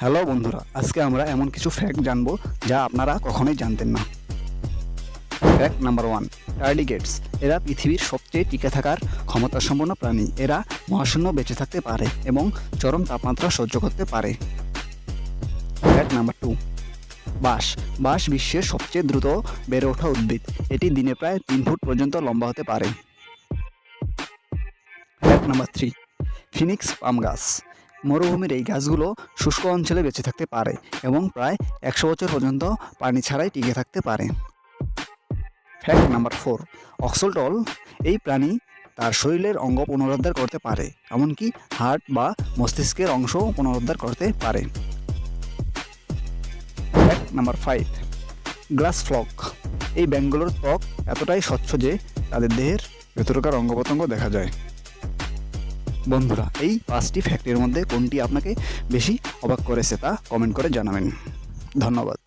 Hello বন্ধুরা, আজকে আমরা এমন কিছু ফ্যাক্ট জানবো যা আপনারা কখনোই জানতেন না। Fact number 1, টার্ডিগেটস। এরা পৃথিবীর সবচেয়ে টিকে থাকার ক্ষমতাসম্পন্ন প্রাণী। এরা মহাশূন্য বেঁচে থাকতে পারে এবং চরম তাপমাত্রা সহ্য করতে পারে। ফ্যাক্ট নাম্বার 2, বাঁশ। বাঁশ বিশ্বের সবচেয়ে দ্রুত বেড়ে ওঠা উদ্ভিদ। এটি দিনে প্রায় 3 ফুট পর্যন্ত লম্বা হতে পারে। ফ্যাক্ট নাম্বার 3, ফিনিক্স পাম গাছ। মরুভূমির এই গাছগুলো শুষ্ক অঞ্চলে বেঁচে থাকতে পারে এবং প্রায় 100 বছর পর্যন্ত পানি ছাড়াই টিকে থাকতে পারে। Fact number 4, অক্সলটল। এই প্রাণী তার শরীরের অঙ্গ পুনরুদ্ধার করতে পারে, এমনকি হার্ট বা মস্তিষ্কের অংশও পুনরুদ্ধার করতে পারে। Fact number 5, glass frog. এই ব্যাঙগুলোর ত্বক এতটাই স্বচ্ছ যে তাদের দেহের ভেতরকার অঙ্গ প্রত্যঙ্গ দেখা যায়। বন্ধুরা, এই 5টি ফ্যাক্টের মধ্যে কোনটি আপনাকে বেশি অবাক করেছে তা কমেন্ট করে জানাবেন। ধন্যবাদ।